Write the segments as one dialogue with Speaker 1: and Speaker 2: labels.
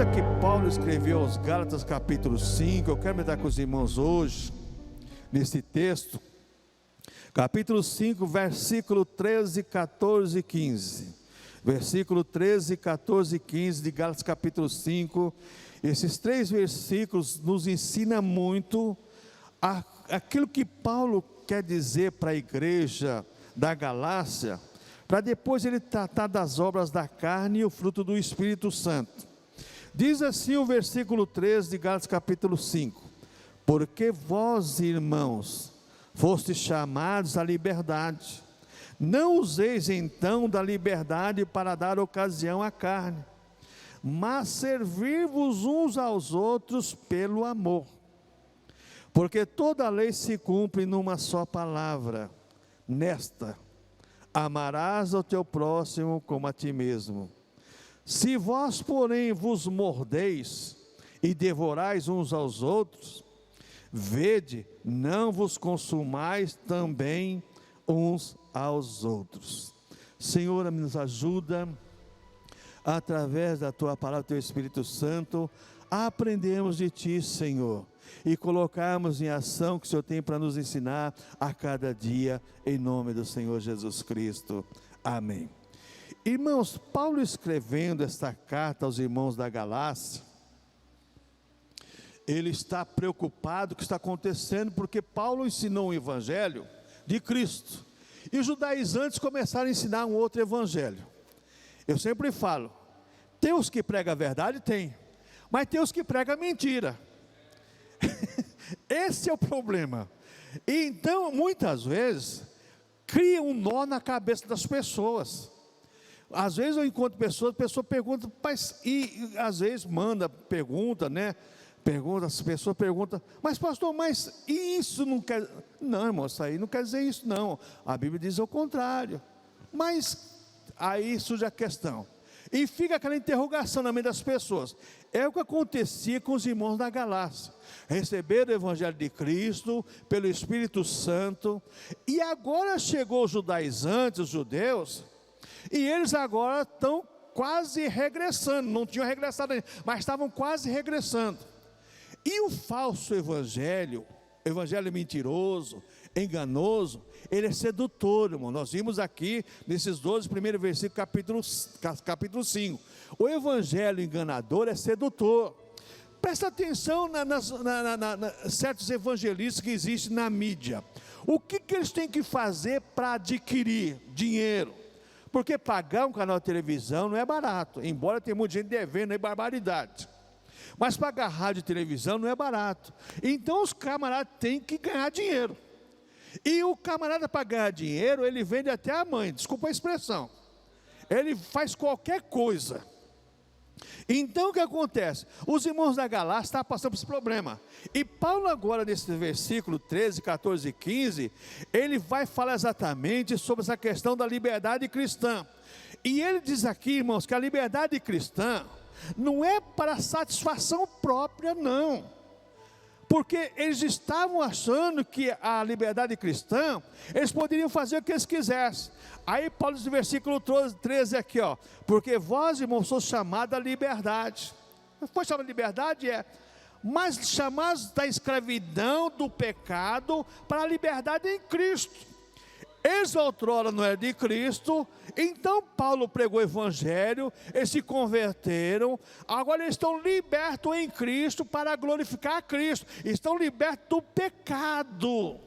Speaker 1: carta que Paulo escreveu aos Gálatas, capítulo 5, eu quero meditar com os irmãos hoje, nesse texto, capítulo 5, versículo 13, 14 e 15, versículo 13, 14 e 15 de Gálatas, capítulo 5, esses três versículos nos ensinam muito aquilo que Paulo quer dizer para a igreja da Galácia, para depois ele tratar das obras da carne e o fruto do Espírito Santo. Diz assim o versículo 13 de Gálatas capítulo 5: porque vós, irmãos, fostes chamados à liberdade, não useis então da liberdade para dar ocasião à carne, mas servir-vos uns aos outros pelo amor, porque toda a lei se cumpre numa só palavra, nesta: amarás ao teu próximo como a ti mesmo. Se vós, porém, vos mordeis e devorais uns aos outros, vede, não vos consumais também uns aos outros. Senhor, nos ajuda, através da tua palavra, teu Espírito Santo, a aprendermos de ti, Senhor, e colocarmos em ação o que o Senhor tem para nos ensinar a cada dia, em nome do Senhor Jesus Cristo. Amém. Irmãos, Paulo escrevendo esta carta aos irmãos da Galácia, ele está preocupado com o que está acontecendo, porque Paulo ensinou um evangelho de Cristo, e os judaizantes começaram a ensinar um outro evangelho. Eu sempre falo, tem os que pregam a verdade? Tem, mas tem os que pregam a mentira. Esse é o problema. E então, muitas vezes, cria um nó na cabeça das pessoas. Às vezes eu encontro pessoas, a pessoa pergunta, mas, e às vezes manda pergunta, né? Pergunta, as pessoas perguntam, mas pastor, mas isso não quer... Não, irmão, isso aí não quer dizer isso não. A Bíblia diz o contrário. Mas aí surge a questão. E fica aquela interrogação na mente das pessoas. É o que acontecia com os irmãos da Galácia. Receberam o Evangelho de Cristo pelo Espírito Santo, e agora chegou os judaizantes, os judeus, e eles agora estão quase regressando, não tinham regressado ainda, mas estavam quase regressando. E o falso evangelho mentiroso, enganoso, ele é sedutor, irmão. Nós vimos aqui, nesses 12 primeiros versículos, capítulo 5, o evangelho enganador é sedutor. Presta atenção certos evangelistas que existem na mídia. O que eles têm que fazer para adquirir dinheiro? Porque pagar um canal de televisão não é barato, embora tenha muita gente devendo aí barbaridade. Mas pagar rádio e televisão não é barato. Então os camaradas têm que ganhar dinheiro. E o camarada, para ganhar dinheiro, ele vende até a mãe, desculpa a expressão. Ele faz qualquer coisa. Então o que acontece? Os irmãos da Galácia estavam passando por esse problema. E Paulo agora, nesse versículo 13, 14 e 15, ele vai falar exatamente sobre essa questão da liberdade cristã. E ele diz aqui, irmãos, que a liberdade cristã não é para satisfação própria, não. Porque eles estavam achando que a liberdade cristã, eles poderiam fazer o que eles quisessem. Aí Paulo diz no versículo 13 aqui, ó: porque vós, irmãos, sois chamados à liberdade. Foi chamado de liberdade? É. Mas chamados da escravidão, do pecado, para a liberdade em Cristo. Eles outrora não eram de Cristo, então Paulo pregou o Evangelho, eles se converteram, agora eles estão libertos em Cristo para glorificar a Cristo, estão libertos do pecado,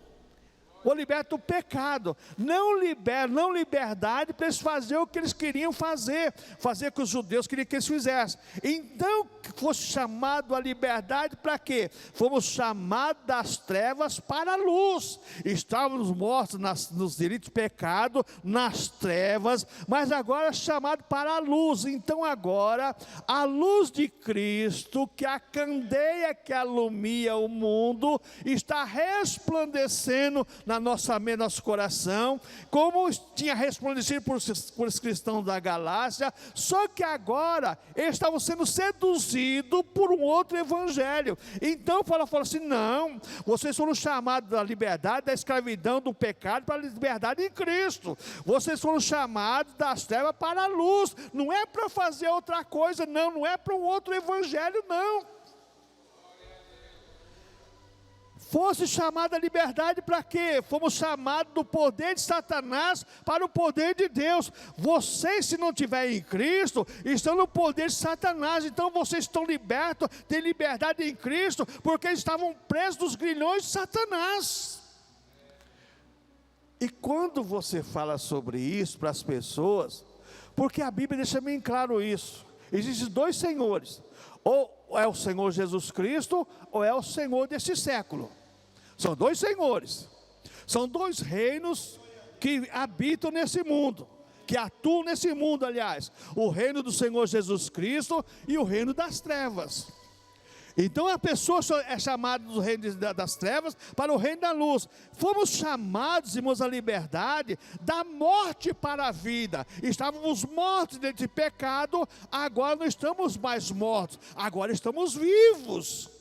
Speaker 1: ou libertos do pecado, não liberdade para eles fazerem o que eles queriam fazer o que os judeus queriam que eles fizessem. Então, fosse chamado a liberdade para quê? Fomos chamados das trevas para a luz. Estávamos mortos nos delitos de pecado, nas trevas, mas agora chamado para a luz. Então agora, a luz de Cristo, que a candeia que alumia o mundo, está resplandecendo na na nossa mente, nosso coração, como tinha resplandecido por os cristãos da Galácia, só que agora eles estavam sendo seduzidos por um outro evangelho. Então Paulo falou assim: não, vocês foram chamados da liberdade, da escravidão, do pecado, para a liberdade em Cristo. Vocês foram chamados das trevas para a luz. Não é para fazer outra coisa, não é para um outro evangelho, não. Fosse chamada a liberdade para quê? Fomos chamados do poder de Satanás para o poder de Deus. Vocês, se não estiverem em Cristo, estão no poder de Satanás. Então vocês estão libertos, têm liberdade em Cristo, porque estavam presos dos grilhões de Satanás. E quando você fala sobre isso para as pessoas, porque a Bíblia deixa bem claro isso, existem dois senhores: ou é o Senhor Jesus Cristo, ou é o Senhor deste século. São dois senhores, são dois reinos que habitam nesse mundo, que atuam nesse mundo, aliás, o reino do Senhor Jesus Cristo e o reino das trevas. Então a pessoa é chamada do reino das trevas para o reino da luz. Fomos chamados, irmãos, à liberdade da morte para a vida. Estávamos mortos dentro de pecado, agora não estamos mais mortos, agora estamos vivos.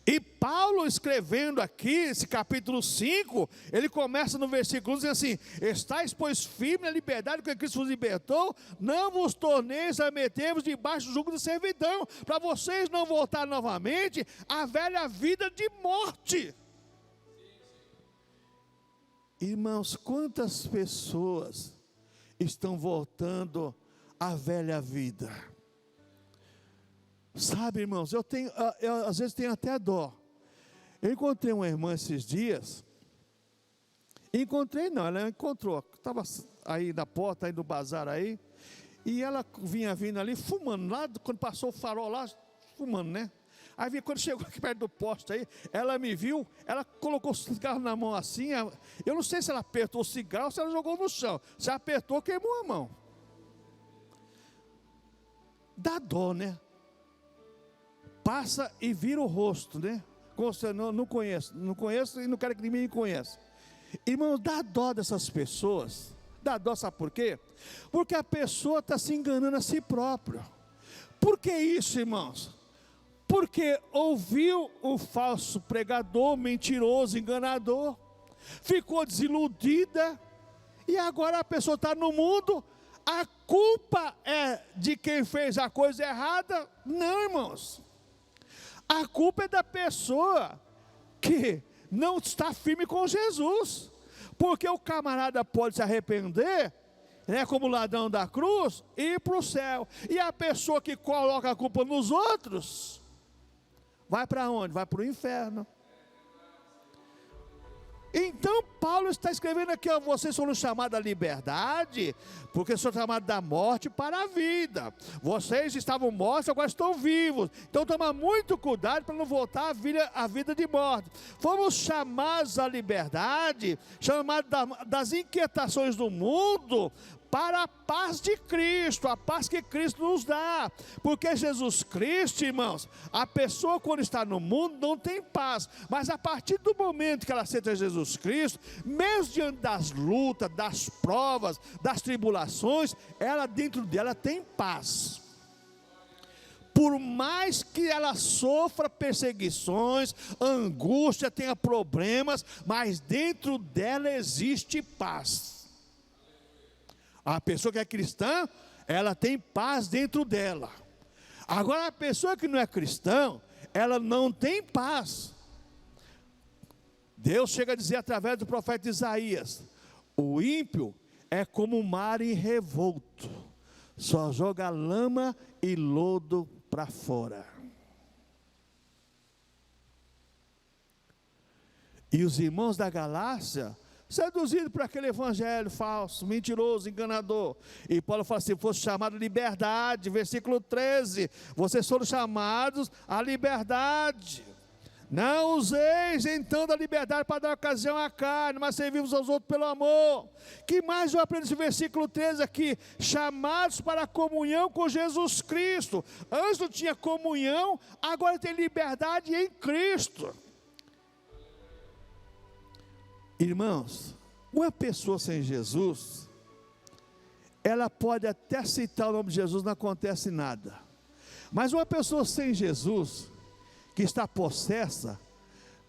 Speaker 1: E Paulo, escrevendo aqui, esse capítulo 5, ele começa no versículo dizendo assim: estáis, pois, firmes na liberdade com que Cristo vos libertou, não vos torneis a meter-vos debaixo do jugo de servidão, para vocês não voltar novamente à velha vida de morte. Irmãos, quantas pessoas estão voltando à velha vida? Sabe, irmãos, eu às vezes tenho até dó. Eu encontrei uma irmã esses dias. Ela encontrou, estava aí na porta, aí no bazar aí, e ela vinha vindo ali, fumando, lá quando passou o farol lá, fumando, né? Aí quando chegou aqui perto do poste aí, ela me viu, ela colocou o cigarro na mão assim, eu não sei se ela apertou o cigarro ou se ela jogou no chão. Se apertou, queimou a mão. Dá dó, né? Passa e vira o rosto, né? Como você não conheço e não quero que ninguém me conheça. Irmão, dá dó dessas pessoas. Dá dó, sabe por quê? Porque a pessoa está se enganando a si própria. Por que isso, irmãos? Porque ouviu o falso pregador, mentiroso, enganador, ficou desiludida, e agora a pessoa está no mundo. A culpa é de quem fez a coisa errada? Não, irmãos. A culpa é da pessoa que não está firme com Jesus, porque o camarada pode se arrepender, né, como o ladrão da cruz, e ir para o céu, e a pessoa que coloca a culpa nos outros, vai para onde? Vai para o inferno. Então Paulo está escrevendo aqui: ó, vocês foram chamados à liberdade, porque são chamados da morte para a vida. Vocês estavam mortos, agora estão vivos. Então toma muito cuidado para não voltar à vida de morte. Fomos chamados à liberdade, chamados das inquietações do mundo, para a paz de Cristo, a paz que Cristo nos dá, porque Jesus Cristo, irmãos, a pessoa quando está no mundo não tem paz, mas a partir do momento que ela aceita Jesus Cristo, mesmo diante das lutas, das provas, das tribulações, ela dentro dela tem paz. Por mais que ela sofra perseguições, angústia, tenha problemas, mas dentro dela existe paz. A pessoa que é cristã, ela tem paz dentro dela. Agora a pessoa que não é cristã, ela não tem paz. Deus chega a dizer através do profeta Isaías: o ímpio é como um mar em revolto, só joga lama e lodo para fora. E os irmãos da Galácia, seduzido por aquele evangelho falso, mentiroso, enganador. E Paulo fala assim: fosse chamado liberdade, versículo 13, vocês foram chamados à liberdade. Não useis então da liberdade para dar ocasião à carne, mas servimos aos outros pelo amor. Que mais eu aprendo nesse versículo 13 aqui? Chamados para a comunhão com Jesus Cristo. Antes não tinha comunhão, agora tem liberdade em Cristo. Irmãos, uma pessoa sem Jesus, ela pode até citar o nome de Jesus, não acontece nada. Mas uma pessoa sem Jesus, que está possessa,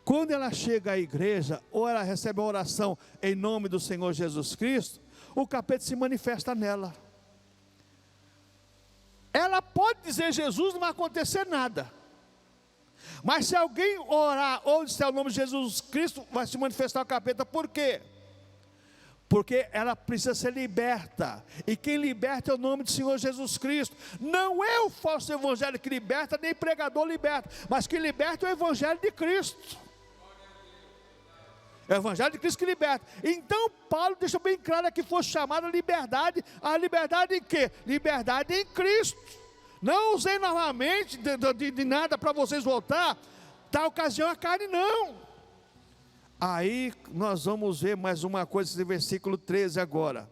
Speaker 1: quando ela chega à igreja, ou ela recebe uma oração em nome do Senhor Jesus Cristo, o capeta se manifesta nela. Ela pode dizer Jesus, não vai acontecer nada. Mas se alguém orar ou disser o nome de Jesus Cristo, vai se manifestar o capeta. Por quê? Porque ela precisa ser liberta. E quem liberta é o nome do Senhor Jesus Cristo. Não é o falso evangelho que liberta, nem pregador liberta. Mas que liberta é o evangelho de Cristo. É o evangelho de Cristo que liberta. Então Paulo deixa bem claro que foi chamada liberdade. A liberdade em quê? Liberdade em Cristo. Não usei novamente de nada para vocês voltar. Da ocasião a carne, não. Aí nós vamos ver mais uma coisa, esse versículo 13 agora.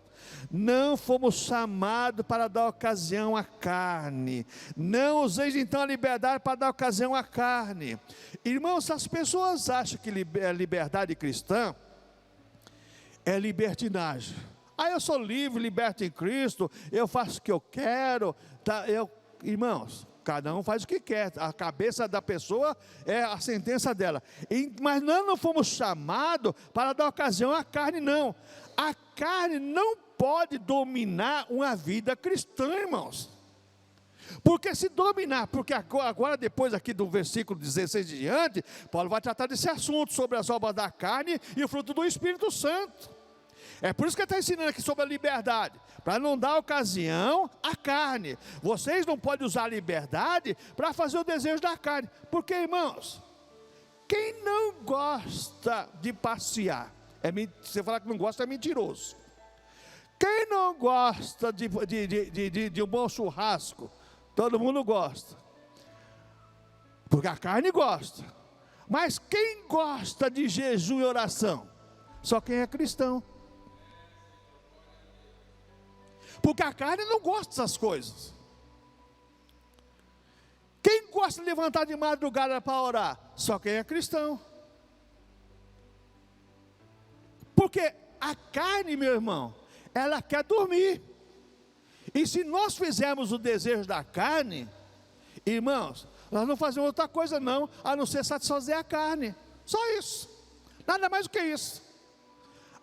Speaker 1: Não fomos chamados para dar ocasião à carne. Não useis então a liberdade para dar ocasião à carne. Irmãos, as pessoas acham que a liberdade cristã é libertinagem. Eu sou livre, liberto em Cristo, eu faço o que eu quero. Irmãos, cada um faz o que quer, a cabeça da pessoa é a sentença dela. Mas nós não fomos chamados para dar ocasião à carne, não. A carne não pode dominar uma vida cristã, irmãos. Porque se dominar, porque agora depois aqui do versículo 16 em diante, Paulo vai tratar desse assunto, sobre as obras da carne e o fruto do Espírito Santo. É por isso que ele está ensinando aqui sobre a liberdade, para não dar ocasião à carne. Vocês não podem usar a liberdade para fazer o desejo da carne. Porque, irmãos, quem não gosta de passear, você falar que não gosta é mentiroso. Quem não gosta de um bom churrasco? Todo mundo gosta, porque a carne gosta. Mas quem gosta de jejum e oração? Só quem é cristão. Porque a carne não gosta dessas coisas. Quem gosta de levantar de madrugada para orar? Só quem é cristão. Porque a carne, meu irmão, ela quer dormir. E se nós fizermos o desejo da carne, irmãos, nós não fazemos outra coisa não, a não ser satisfazer a carne. Só isso. Nada mais do que isso.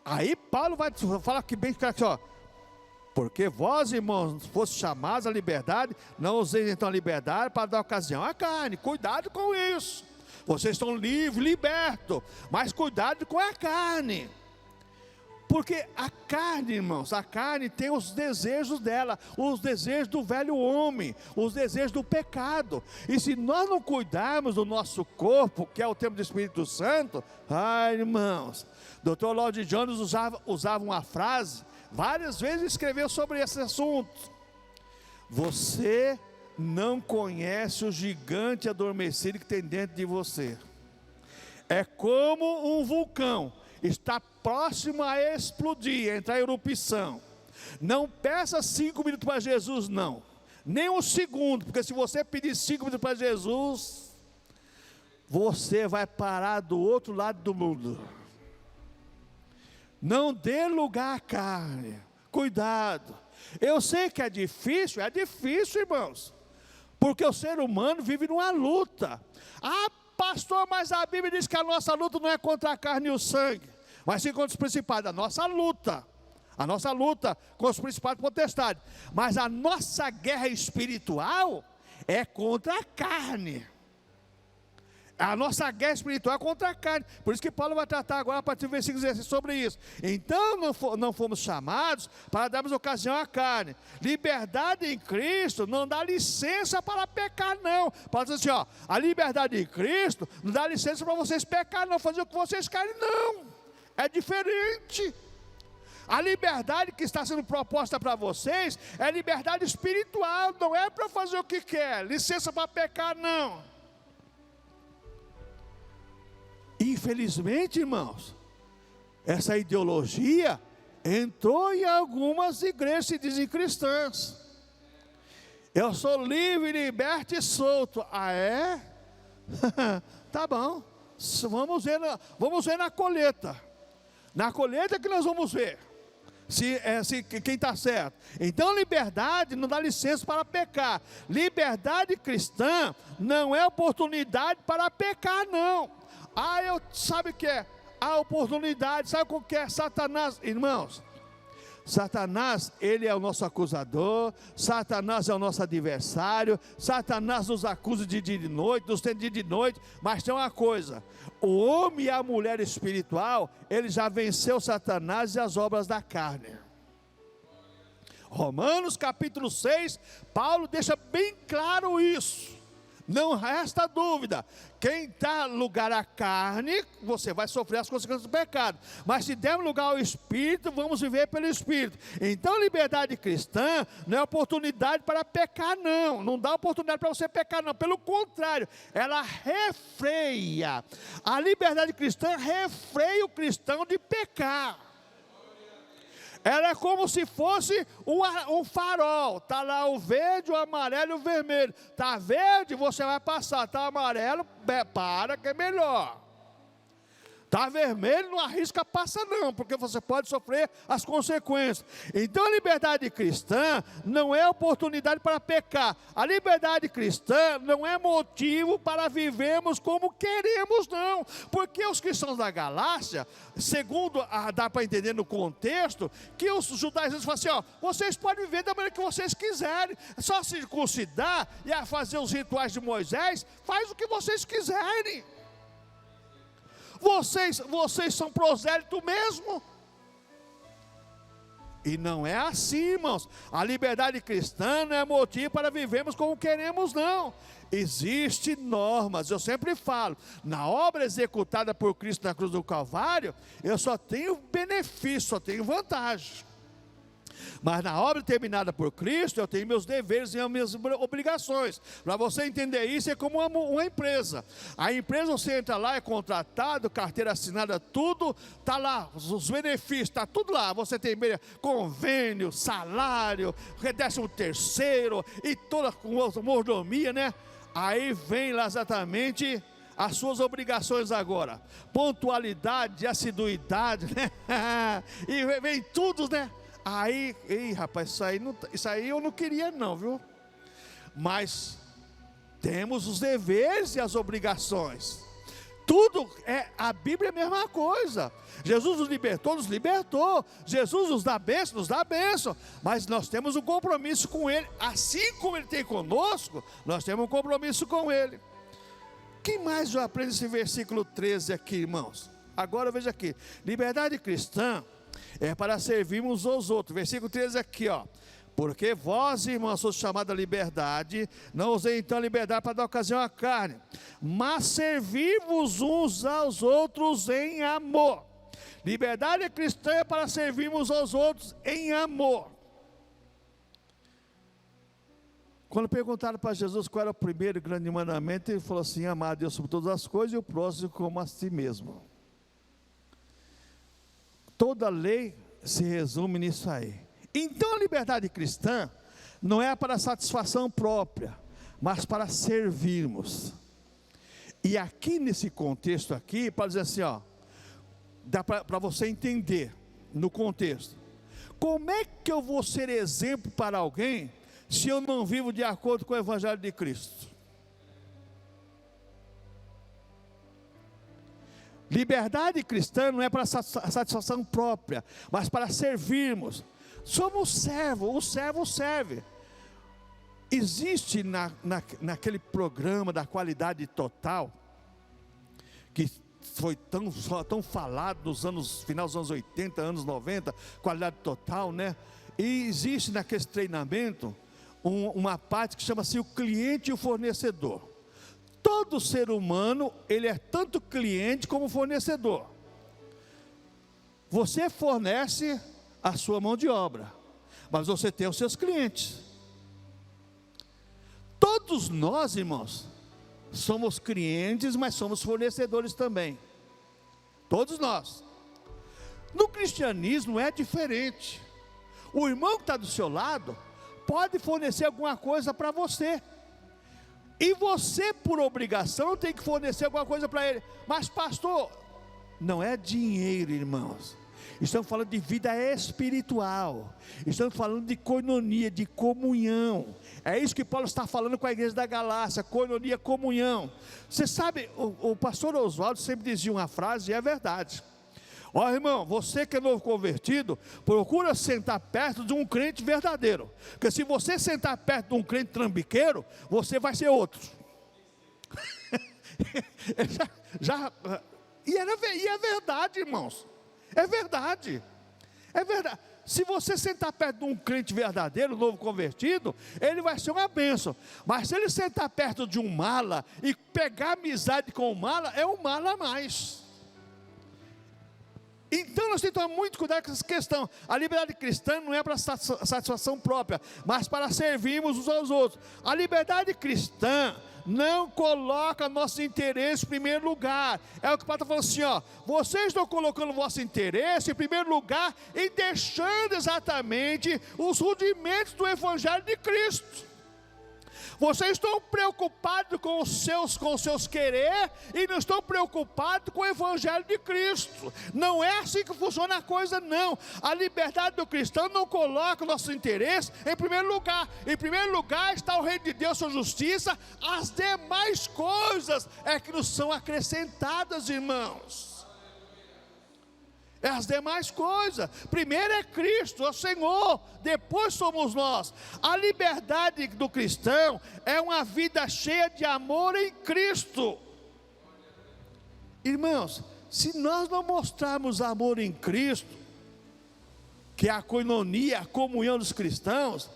Speaker 1: Aí Paulo vai falar que bem claro aqui, ó. Porque vós, irmãos, fosse chamados à liberdade, não useis então a liberdade para dar ocasião à carne. Cuidado com isso. Vocês estão livres, libertos, mas cuidado com a carne. Porque a carne, irmãos, a carne tem os desejos dela, os desejos do velho homem, os desejos do pecado. E se nós não cuidarmos do nosso corpo, que é o templo do Espírito Santo, irmãos, Dr. Lloyd Jones usava uma frase, várias vezes escreveu sobre esse assunto. Você não conhece o gigante adormecido que tem dentro de você. É como um vulcão, está próximo a explodir, entrar em erupção. Não peça 5 minutos para Jesus, não. Nem um segundo, porque se você pedir 5 minutos para Jesus, você vai parar do outro lado do mundo. Não dê lugar à carne. Cuidado. Eu sei que é difícil, irmãos. Porque o ser humano vive numa luta. Pastor, mas a Bíblia diz que a nossa luta não é contra a carne e o sangue, mas sim contra os principados. A nossa luta com os principados e potestades. Mas a nossa guerra espiritual é contra a carne. A nossa guerra espiritual é contra a carne. Por isso que Paulo vai tratar agora, a partir do versículo 16, sobre isso. Então não fomos chamados para darmos ocasião à carne. Liberdade em Cristo não dá licença para pecar, não. Paulo diz assim, a liberdade em Cristo não dá licença para vocês pecar, não, fazer o que vocês querem, não. É diferente. A liberdade que está sendo proposta para vocês é liberdade espiritual, não é para fazer o que quer, licença para pecar, não. Infelizmente, irmãos, essa ideologia entrou em algumas igrejas que dizem cristãs. Eu sou livre, liberto e solto. É? Tá bom. Vamos ver na colheita. Na colheita que nós vamos ver se quem está certo. Então liberdade não dá licença para pecar. Liberdade cristã não é oportunidade para pecar, não. Sabe o que é? A oportunidade, sabe o que é? Satanás, irmãos, Satanás, ele é o nosso acusador, Satanás é o nosso adversário, Satanás nos acusa de dia e de noite, nos tem de dia e de noite, mas tem uma coisa, o homem e a mulher espiritual, ele já venceu Satanás e as obras da carne. Romanos capítulo 6, Paulo deixa bem claro isso. Não resta dúvida, quem dá lugar à carne, você vai sofrer as consequências do pecado, mas se der lugar ao Espírito, vamos viver pelo Espírito. Então liberdade cristã não é oportunidade para pecar, não dá oportunidade para você pecar, não, pelo contrário, ela refreia. A liberdade cristã refreia o cristão de pecar. Ela é como se fosse um farol, está lá o verde, o amarelo e o vermelho. Está verde, você vai passar, está amarelo, para que é melhor. Está vermelho, não arrisca, passa não, porque você pode sofrer as consequências. Então a liberdade cristã não é oportunidade para pecar. A liberdade cristã não é motivo para vivermos como queremos, não. Porque os cristãos da Galácia, segundo dá para entender no contexto, que os judaizantes falam assim, vocês podem viver da maneira que vocês quiserem, só circuncidar e a fazer os rituais de Moisés, faz o que vocês quiserem. Vocês são prosélito mesmo. E não é assim, irmãos. A liberdade cristã não é motivo para vivermos como queremos, não. Existem normas, eu sempre falo, na obra executada por Cristo na cruz do Calvário, eu só tenho benefício, só tenho vantagem. Mas na obra terminada por Cristo, eu tenho meus deveres e as minhas obrigações. Para você entender isso, é como uma empresa. A empresa, você entra lá, é contratado, carteira assinada, tudo, está lá, os benefícios, está tudo lá. Você tem convênio, salário, 13º, e toda a mordomia, né? Aí vem lá exatamente as suas obrigações agora. Pontualidade, assiduidade, né? E vem tudo, né? Aí, rapaz, isso aí eu não queria não, viu? Mas temos os deveres e as obrigações. Tudo a Bíblia é a mesma coisa. Jesus nos libertou. Jesus nos dá bênção, mas nós temos um compromisso com Ele. Assim como Ele tem conosco, nós temos um compromisso com Ele. O que mais eu aprendo nesse versículo 13 aqui, irmãos? Agora veja aqui, liberdade cristã é para servirmos uns aos outros. Versículo 13 aqui, porque vós, irmãos, sois chamados à liberdade, não usei então a liberdade para dar ocasião à carne, mas servir-vos uns aos outros em amor. Liberdade cristã é para servirmos aos outros em amor. Quando perguntaram para Jesus qual era o primeiro grande mandamento, ele falou assim: amar a Deus sobre todas as coisas e o próximo como a si mesmo. Toda lei se resume nisso aí. Então a liberdade cristã não é para satisfação própria, mas para servirmos. E aqui nesse contexto aqui, para dizer assim, dá para você entender no contexto. Como é que eu vou ser exemplo para alguém se eu não vivo de acordo com o Evangelho de Cristo? Liberdade cristã não é para satisfação própria, mas para servirmos. Somos servos, o servo serve. Existe naquele programa da qualidade total, que foi tão falado nos final dos anos 80, anos 90, qualidade total, né? E existe naquele treinamento uma parte que chama-se o cliente e o fornecedor. Todo ser humano, ele é tanto cliente como fornecedor. Você fornece a sua mão de obra, mas você tem os seus clientes. Todos nós, irmãos, somos clientes, mas somos fornecedores também. Todos nós. No cristianismo é diferente. O irmão que está do seu lado pode fornecer alguma coisa para você, e você, por obrigação, tem que fornecer alguma coisa para ele. Mas pastor, não é dinheiro, irmãos. estamos falando de vida espiritual, estamos falando de koinonia, de comunhão. É isso que Paulo está falando com a igreja da Galácia: koinonia, comunhão. Você sabe, o pastor Oswaldo sempre dizia uma frase, e é verdade: ó irmão, você que é novo convertido, procura sentar perto de um crente verdadeiro, porque se você sentar perto de um crente trambiqueiro, você vai ser outro. E é verdade, irmãos, é verdade. Se você sentar perto de um crente verdadeiro, novo convertido, ele vai ser uma bênção. Mas se ele sentar perto de um mala e pegar amizade com o mala, é um mala a mais. Então nós temos que tomar muito cuidado com essa questão. A liberdade cristã não é para satisfação própria, mas para servirmos uns aos outros. A liberdade cristã não coloca nosso interesse em primeiro lugar. É o que o Paulo está falando assim, ó: vocês estão colocando o vosso interesse em primeiro lugar e deixando exatamente os rudimentos do Evangelho de Cristo. Vocês estão preocupados com os seus querer e não estão preocupados com o Evangelho de Cristo. Não é assim que funciona a coisa, não. A liberdade do cristão não coloca o nosso interesse em primeiro lugar. Em primeiro lugar está o reino de Deus, sua justiça. As demais coisas é que nos são acrescentadas, irmãos. As demais coisas, primeiro é Cristo, é o Senhor, depois somos nós. A liberdade do cristão é uma vida cheia de amor em Cristo. Irmãos, se nós não mostrarmos amor em Cristo, que é a koinonia, a comunhão dos cristãos,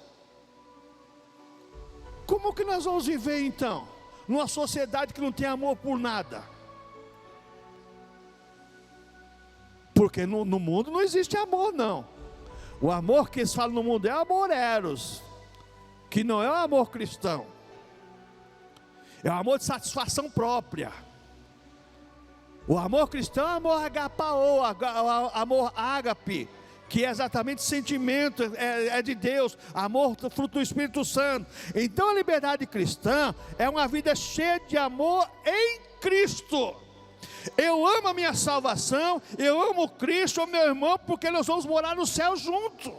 Speaker 1: como que nós vamos viver então, numa sociedade que não tem amor por nada? Porque no mundo não existe amor, não. O amor que eles falam no mundo é amor eros, que não é o amor cristão. É o amor de satisfação própria. O amor cristão é amor agapao, amor ágape, que é exatamente sentimento, é de Deus, amor fruto do Espírito Santo. Então a liberdade cristã é uma vida cheia de amor em Cristo. Eu amo a minha salvação, eu amo Cristo, meu irmão, porque nós vamos morar no céu junto.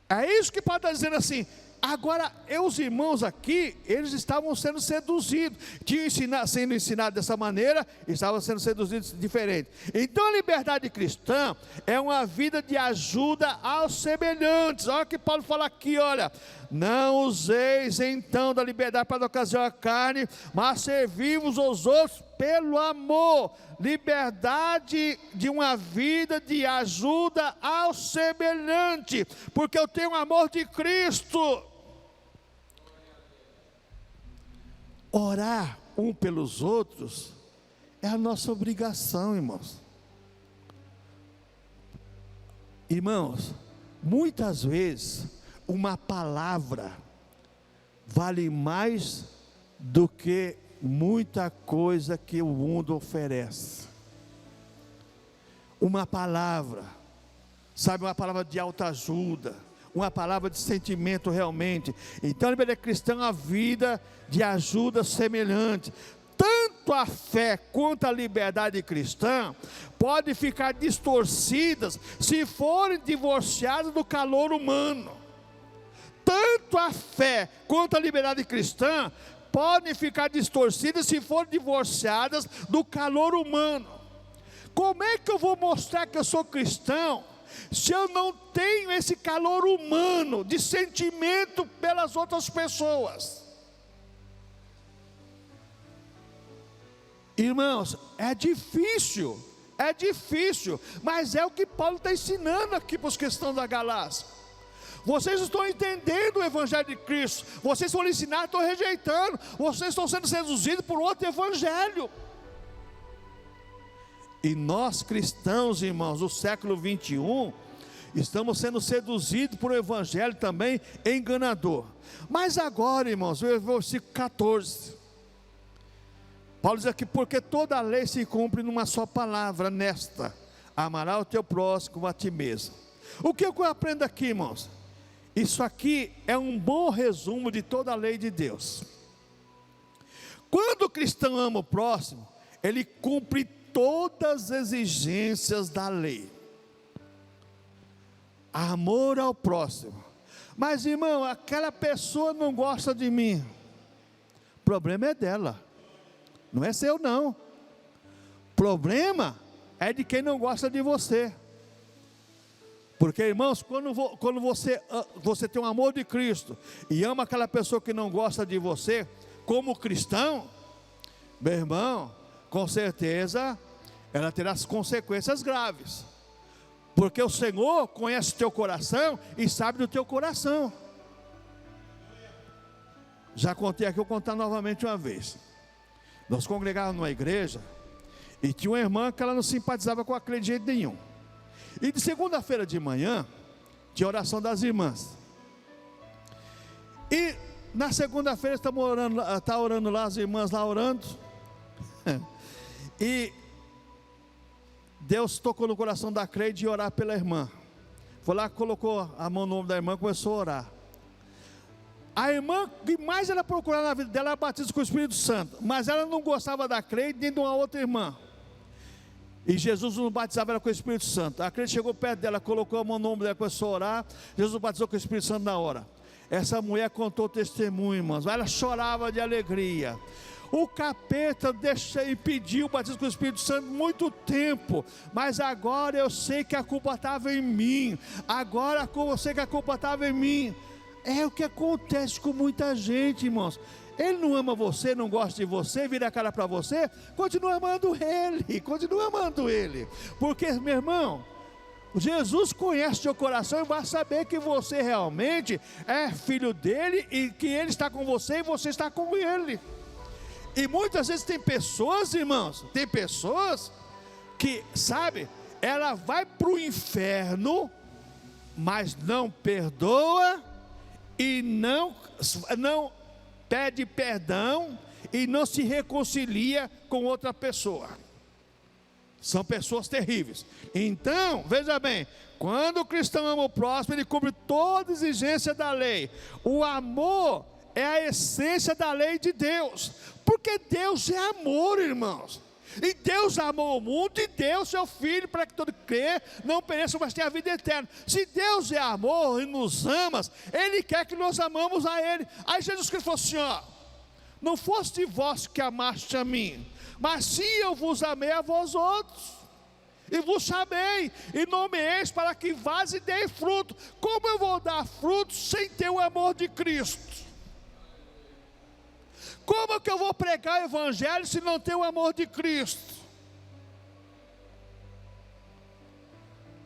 Speaker 1: É isso que Paulo está dizendo assim. Agora, os irmãos aqui, eles estavam sendo seduzidos, tinham sendo ensinados dessa maneira, estavam sendo seduzidos diferente. Então a liberdade cristã é uma vida de ajuda aos semelhantes. Olha o que Paulo fala aqui, olha: não useis então da liberdade para ocasiõar a carne, mas servimos os outros pelo amor. Liberdade de uma vida de ajuda ao semelhante, porque eu tenho o amor de Cristo. Orar um pelos outros é a nossa obrigação, irmãos. Irmãos, muitas vezes uma palavra vale mais do que muita coisa que o mundo oferece. Uma palavra, sabe, uma palavra de autoajuda, uma palavra de sentimento realmente. Então a liberdade cristã é uma vida de ajuda semelhante. Tanto a fé quanto a liberdade cristã podem ficar distorcidas se forem divorciadas do calor humano. Tanto a fé quanto a liberdade cristã podem ficar distorcidas se forem divorciadas do calor humano. Como é que eu vou mostrar que eu sou cristão se eu não tenho esse calor humano de sentimento pelas outras pessoas? Irmãos, é difícil, mas é o que Paulo está ensinando aqui para os cristãos da Galácia. Vocês não estão entendendo o Evangelho de Cristo, vocês foram ensinados, estão rejeitando, vocês estão sendo seduzidos por outro Evangelho. E nós cristãos, irmãos, do século 21, estamos sendo seduzidos por um Evangelho também enganador. Mas agora, irmãos, o versículo 14, Paulo diz aqui: porque toda a lei se cumpre numa só palavra, nesta: amarás o teu próximo como a ti mesmo. O que eu aprendo aqui, irmãos? Isso aqui é um bom resumo de toda a lei de Deus. Quando o cristão ama o próximo, ele cumpre todas as exigências da lei. Amor ao próximo. Mas, irmão, aquela pessoa não gosta de mim. O problema é dela, não é seu não. O problema é de quem não gosta de você. Porque, irmãos, quando você tem um amor de Cristo e ama aquela pessoa que não gosta de você, como cristão, meu irmão, com certeza ela terá as consequências graves. Porque o Senhor conhece o teu coração e sabe do teu coração. Já contei aqui, eu vou contar novamente uma vez. Nós congregávamos numa igreja e tinha uma irmã que ela não simpatizava com aquele de jeito nenhum. E de segunda-feira de manhã tinha oração das irmãs. E na segunda-feira estamos orando, está orando lá, as irmãs lá orando. E Deus tocou no coração da Cleide de orar pela irmã. Foi lá, colocou a mão no ombro da irmã e começou a orar. A irmã que mais ela procurava na vida dela era batizada com o Espírito Santo. Mas ela não gostava da Cleide nem de uma outra irmã. E Jesus não batizava ela com o Espírito Santo. A Cleide chegou perto dela, colocou a mão no ombro dela, começou a orar. Jesus batizou com o Espírito Santo na hora. Essa mulher contou o testemunho, irmãos. Ela chorava de alegria. O capeta impediu o batismo com o Espírito Santo muito tempo, mas agora eu sei que a culpa estava em mim. Agora eu sei que a culpa estava em mim. É o que acontece com muita gente, irmãos. Ele não ama você, não gosta de você, vira a cara para você, continua amando ele, porque, meu irmão, Jesus conhece o seu coração e vai saber que você realmente é filho dele e que ele está com você e você está com ele. E muitas vezes tem pessoas, irmãos, que, sabe, ela vai para o inferno, mas não perdoa e não pede perdão e não se reconcilia com outra pessoa. São pessoas terríveis. Então, veja bem, quando o cristão ama o próximo, ele cumpre toda a exigência da lei. O amor é a essência da lei de Deus, porque Deus é amor, irmãos. E Deus amou o mundo e deu seu Filho para que todo crê não pereça, mas tenha a vida eterna. Se Deus é amor e nos ama, Ele quer que nós amamos a Ele. Aí Jesus Cristo falou assim, ó: não foste vós que amaste a mim, mas sim eu vos amei a vós outros, e vos chamei, e nomeeis para que vás e deis fruto. Como eu vou dar fruto sem ter o amor de Cristo? Como que eu vou pregar o Evangelho se não tenho o amor de Cristo?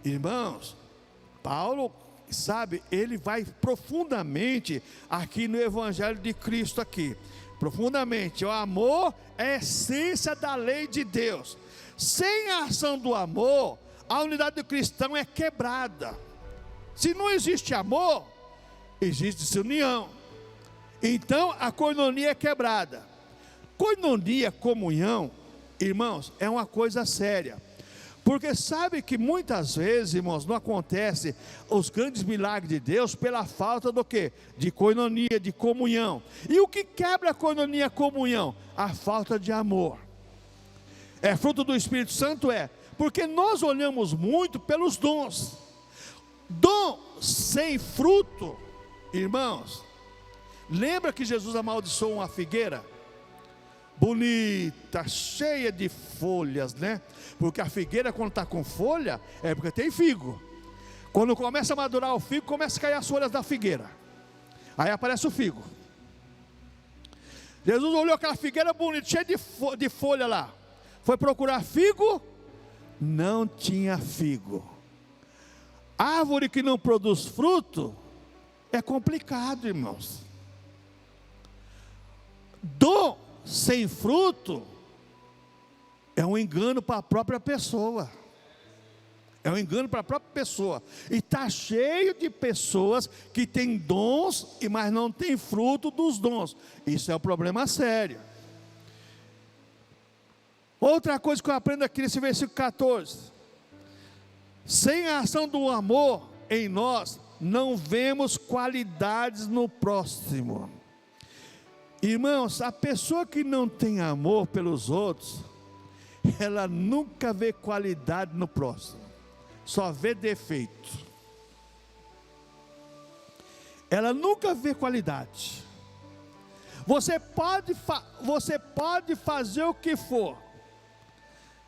Speaker 1: Irmãos, Paulo, sabe, ele vai profundamente aqui no Evangelho de Cristo aqui. Profundamente, o amor é a essência da lei de Deus. Sem a ação do amor, a unidade do cristão é quebrada. Se não existe amor, existe desunião. Então a koinonia é quebrada. Koinonia, comunhão, irmãos, é uma coisa séria. Porque sabe que muitas vezes, irmãos, não acontece os grandes milagres de Deus pela falta do quê? De koinonia, de comunhão. E o que quebra a koinonia, a comunhão? A falta de amor. É fruto do Espírito Santo? Porque nós olhamos muito pelos dons. Dom sem fruto, irmãos, lembra que Jesus amaldiçoou uma figueira? Bonita, cheia de folhas, né? Porque a figueira, quando está com folha, é porque tem figo. Quando começa a madurar o figo, começa a cair as folhas da figueira. Aí aparece o figo. Jesus olhou aquela figueira bonita, cheia de folha lá. Foi procurar figo, não tinha figo. Árvore que não produz fruto é complicado, irmãos. Dom sem fruto é um engano para a própria pessoa. É um engano para a própria pessoa. E está cheio de pessoas que têm dons, mas não têm fruto dos dons. Isso é um problema sério. Outra coisa que eu aprendo aqui nesse versículo 14: sem a ação do amor em nós, não vemos qualidades no próximo. Irmãos, a pessoa que não tem amor pelos outros, ela nunca vê qualidade no próximo, só vê defeito. Ela nunca vê qualidade. Você pode fazer o que for,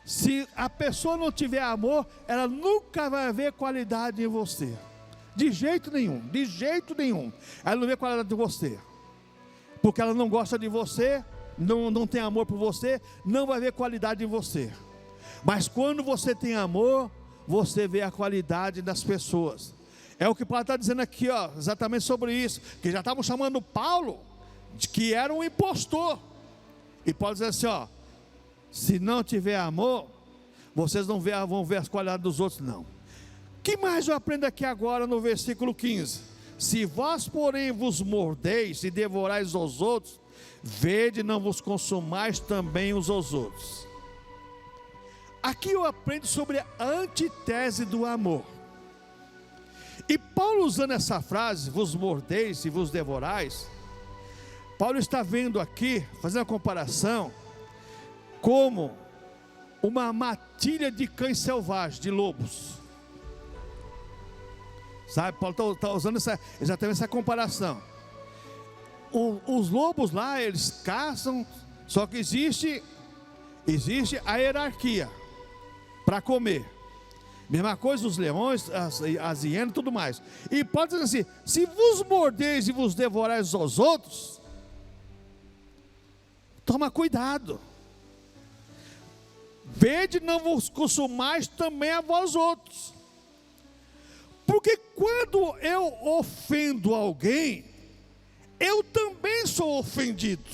Speaker 1: se a pessoa não tiver amor, ela nunca vai ver qualidade em você, de jeito nenhum, de jeito nenhum. Ela não vê qualidade em você, porque ela não gosta de você, não tem amor por você, não vai ver qualidade em você. Mas quando você tem amor, você vê a qualidade das pessoas. É o que Paulo está dizendo aqui, ó, exatamente sobre isso, que já estavam chamando Paulo de que era um impostor, e Paulo diz assim, ó: se não tiver amor, vocês não vão ver as qualidades dos outros, não. Que mais eu aprendo aqui agora no versículo 15? Se vós, porém, vos mordeis e devorais os outros, vede, não vos consumais também uns aos outros. Aqui eu aprendo sobre a antitese do amor. E Paulo, usando essa frase, vos mordeis e vos devorais, Paulo está vendo aqui, fazendo a comparação, como uma matilha de cães selvagens, de lobos. Sabe, Paulo está usando exatamente essa comparação. Os lobos lá, eles caçam, só que existe a hierarquia para comer. Mesma coisa os leões, as hienas e tudo mais. E Paulo diz assim: se vos mordeis e vos devorais aos outros, toma cuidado. Vede, não vos consumais também a vós outros. Porque quando eu ofendo alguém, eu também sou ofendido.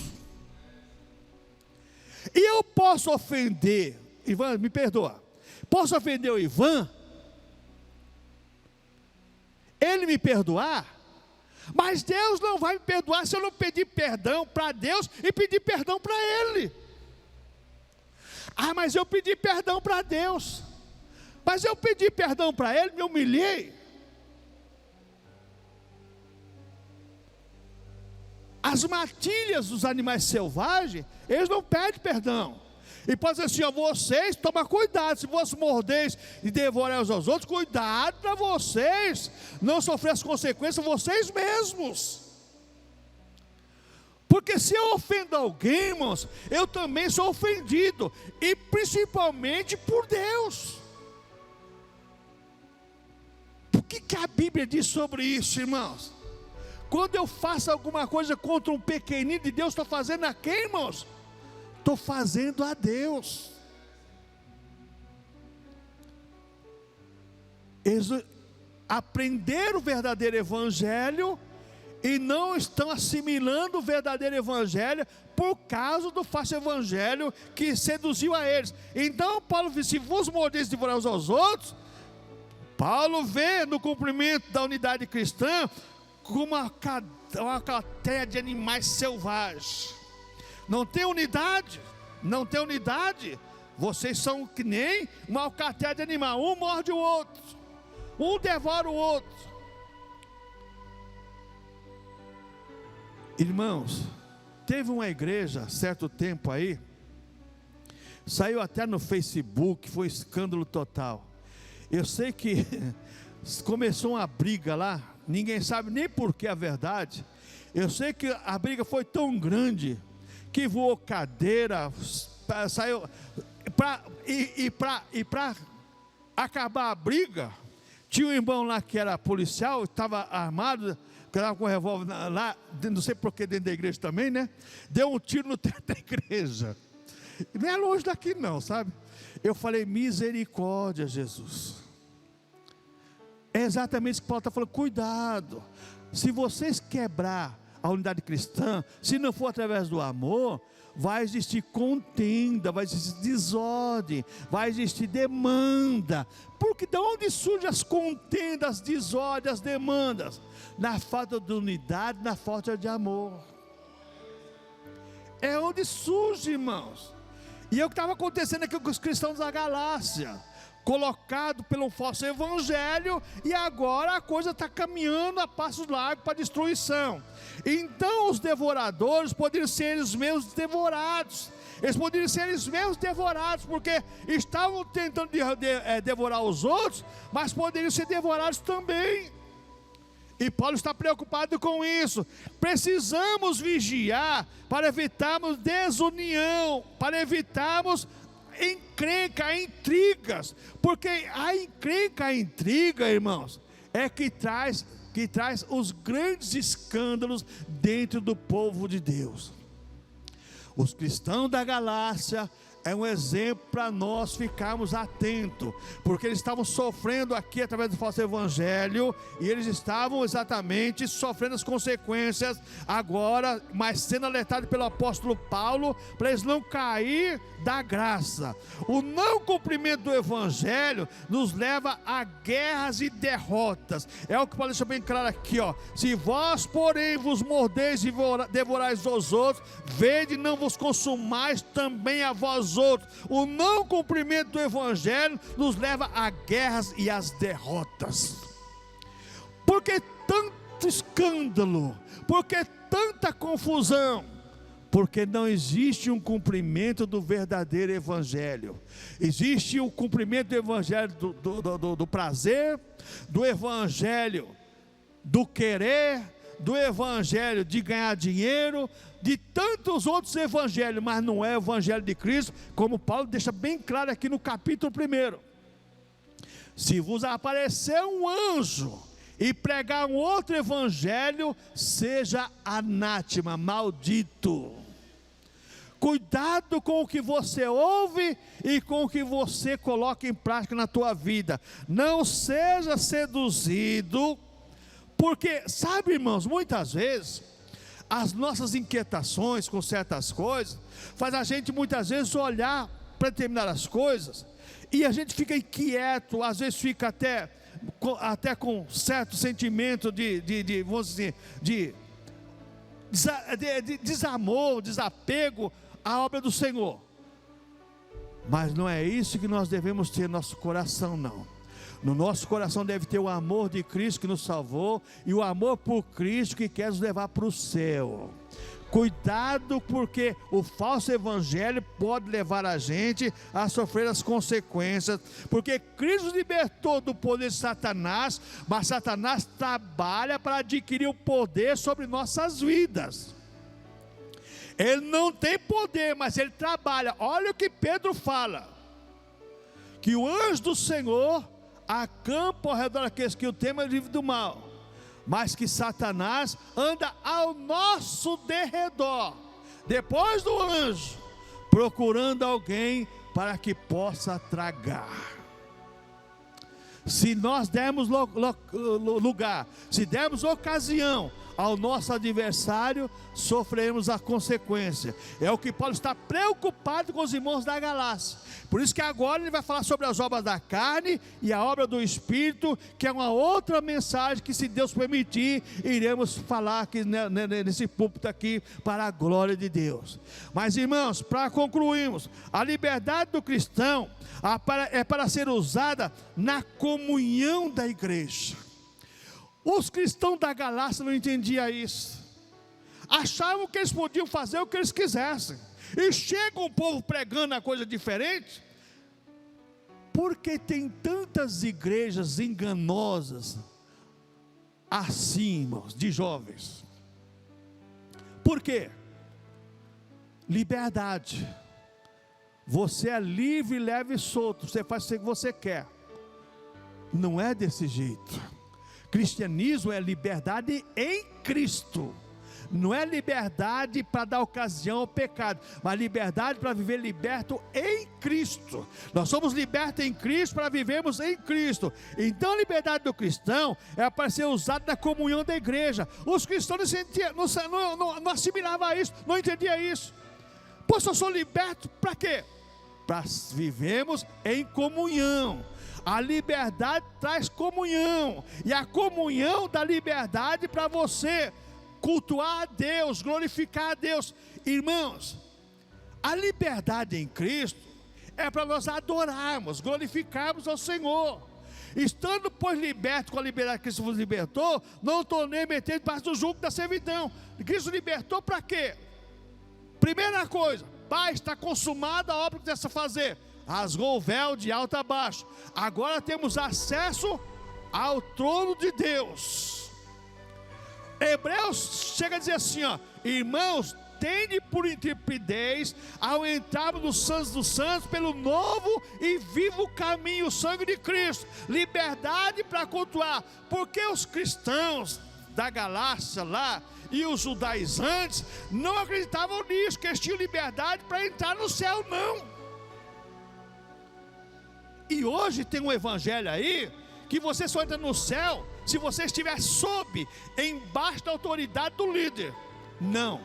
Speaker 1: E eu posso ofender, Ivan, me perdoa, posso ofender o Ivan, ele me perdoar, mas Deus não vai me perdoar se eu não pedir perdão para Deus e pedir perdão para Ele. Ah, mas eu pedi perdão para Deus, mas eu pedi perdão para Ele, me humilhei. As matilhas dos animais selvagens, eles não pedem perdão. E pode dizer assim, ó, vocês, tomem cuidado, se vos mordeis e devorar uns aos outros, cuidado para vocês não sofrer as consequências vocês mesmos. Porque se eu ofendo alguém, irmãos, eu também sou ofendido, e principalmente por Deus. O que a Bíblia diz sobre isso, irmãos? Quando eu faço alguma coisa contra um pequenino de Deus, estou fazendo a quem, irmãos? Estou fazendo a Deus. Eles aprenderam o verdadeiro evangelho e não estão assimilando o verdadeiro evangelho por causa do falso evangelho que seduziu a eles. Então Paulo diz: se vos mordeis e devorar uns aos outros, Paulo vê no cumprimento da unidade cristã como uma cadeia de animais selvagens. Não tem unidade, não tem unidade. Vocês são que nem uma alcateia de animal, um morde o outro, um devora o outro. Irmãos, teve uma igreja certo tempo aí, saiu até no Facebook, foi escândalo total. Eu sei que começou uma briga lá, ninguém sabe nem por que a verdade. Eu sei que a briga foi tão grande que voou cadeira, saiu para acabar a briga. Tinha um irmão lá que era policial, estava armado, estava com um revólver lá, não sei por que dentro da igreja também, né? Deu um tiro no teto da igreja. Não é longe daqui não, sabe? Eu falei: misericórdia, Jesus. É exatamente isso que Paulo está falando. Cuidado, se vocês quebrar a unidade cristã, se não for através do amor, vai existir contenda, vai existir desordem, vai existir demanda. Porque de onde surgem as contendas, as desordens, as demandas? Na falta de unidade, na falta de amor. É onde surge, irmãos. E é o que estava acontecendo aqui com os cristãos da Galácia. colocado pelo falso evangelho, e agora a coisa está caminhando a passos largos para a destruição. Então os devoradores poderiam ser eles mesmos devorados. Eles poderiam ser eles mesmos devorados, porque estavam tentando devorar os outros, mas poderiam ser devorados também. E Paulo está preocupado com isso. Precisamos vigiar para evitarmos desunião, para evitarmos encrenca, intrigas, porque a encrenca, a intriga, irmãos, é que traz os grandes escândalos dentro do povo de Deus. Os cristãos da Galácia é um exemplo para nós ficarmos atentos, porque eles estavam sofrendo aqui através do falso evangelho, e eles estavam exatamente sofrendo as consequências agora, mas sendo alertados pelo apóstolo Paulo, para eles não cair da graça. O não cumprimento do evangelho nos leva a guerras e derrotas. É o que Paulo deixa bem claro aqui, ó: se vós porém vos mordeis e devorais os outros, vede não vos consumais também a vós outros. O não cumprimento do evangelho nos leva a guerras e às derrotas. Por que tanto escândalo? Por que tanta confusão? Porque não existe um cumprimento do verdadeiro evangelho. Existe o cumprimento do evangelho do prazer, do evangelho do querer, do evangelho de ganhar dinheiro, de tantos outros evangelhos, mas não é o evangelho de Cristo, como Paulo deixa bem claro aqui no capítulo 1. Se vos aparecer um anjo e pregar um outro evangelho, seja anátema, maldito. Cuidado com o que você ouve e com o que você coloca em prática na tua vida. Não seja seduzido, porque, sabe, irmãos, muitas vezes as nossas inquietações com certas coisas faz a gente muitas vezes olhar para determinadas coisas e a gente fica inquieto, às vezes fica até com certo sentimento vamos dizer, de desamor, desapego à obra do Senhor. Mas não é isso que nós devemos ter no nosso coração, não. No nosso coração deve ter o amor de Cristo que nos salvou e o amor por Cristo que quer nos levar para o céu. Cuidado, porque o falso evangelho pode levar a gente a sofrer as consequências, porque Cristo nos libertou do poder de Satanás, mas Satanás trabalha para adquirir o poder sobre nossas vidas. Ele não tem poder, mas ele trabalha. Olha o que Pedro fala: que o anjo do Senhor acampa ao redor daqueles que o temem e livre do mal, mas que Satanás anda ao nosso derredor, depois do anjo, procurando alguém para que possa tragar. Se nós dermos lugar, se dermos ocasião ao nosso adversário, sofreremos a consequência. É o que Paulo está preocupado com os irmãos da Galácia. Por isso que agora ele vai falar sobre as obras da carne e a obra do Espírito, que é uma outra mensagem que, se Deus permitir, iremos falar aqui nesse púlpito aqui, para a glória de Deus. Mas, irmãos, para concluirmos, a liberdade do cristão é para ser usada na comunhão da igreja. Os cristãos da Galácia não entendiam isso, achavam que eles podiam fazer o que eles quisessem, e chega um povo pregando a coisa diferente. Porque tem tantas igrejas enganosas assim, irmãos, de jovens? Por quê? Liberdade. Você é livre, leve e solto, você faz o que você quer. Não é desse jeito. Cristianismo é liberdade em Cristo. Não é liberdade para dar ocasião ao pecado, mas liberdade para viver liberto em Cristo. Nós somos libertos em Cristo para vivermos em Cristo. Então a liberdade do cristão é para ser usada na comunhão da igreja. Os cristãos não assimilavam isso, não entendiam isso. Pois eu sou liberto para quê? Para vivermos em comunhão. A liberdade traz comunhão, e a comunhão dá liberdade para você cultuar a Deus, glorificar a Deus. Irmãos, a liberdade em Cristo é para nós adorarmos, glorificarmos ao Senhor. Estando, pois, libertos com a liberdade que Cristo vos libertou, não tornei meter debaixo do jugo da servidão. Cristo libertou para quê? Primeira coisa, Pai, está consumada a obra que dessa fazer. Rasgou o véu de alto a baixo. Agora temos acesso ao trono de Deus. Hebreus chega a dizer assim, ó: irmãos, tende por intrepidez ao entrarmos no Santos dos Santos pelo novo e vivo caminho, o sangue de Cristo, liberdade para cultuar. Porque os cristãos da Galácia lá e os judaizantes não acreditavam nisso, que eles tinham liberdade para entrar no céu, não. E hoje tem um evangelho aí que você só entra no céu se você estiver embaixo da autoridade do líder. Não,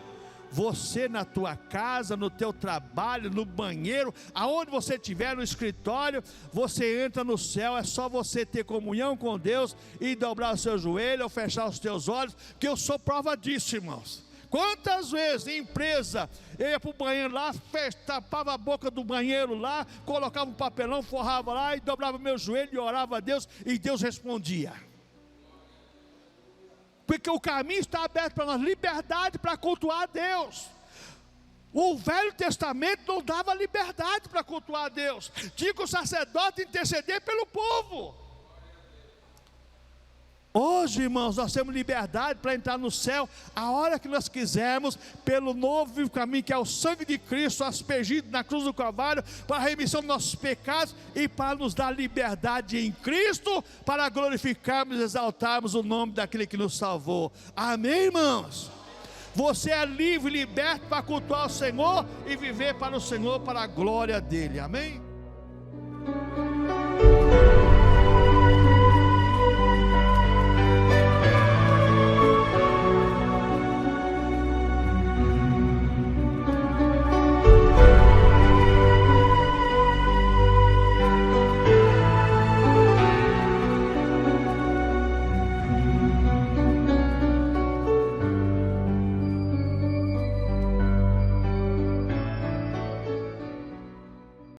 Speaker 1: você na tua casa, no teu trabalho, no banheiro, aonde você estiver, no escritório, você entra no céu. É só você ter comunhão com Deus e dobrar o seu joelho ou fechar os teus olhos, que eu sou prova disso, irmãos. Quantas vezes em empresa eu ia para o banheiro lá, tapava a boca do banheiro lá, colocava um papelão, forrava lá e dobrava meu joelho e orava a Deus, e Deus respondia. Porque o caminho está aberto para nós, liberdade para cultuar a Deus. O Velho Testamento não dava liberdade para cultuar a Deus, tinha que o sacerdote interceder pelo povo. Hoje, irmãos, nós temos liberdade para entrar no céu a hora que nós quisermos, pelo novo caminho que é o sangue de Cristo aspergido na cruz do Calvário, para a remissão dos nossos pecados e para nos dar liberdade em Cristo, para glorificarmos e exaltarmos o nome daquele que nos salvou. Amém, irmãos? Você é livre e liberto para cultuar o Senhor e viver para o Senhor, para a glória dele. Amém?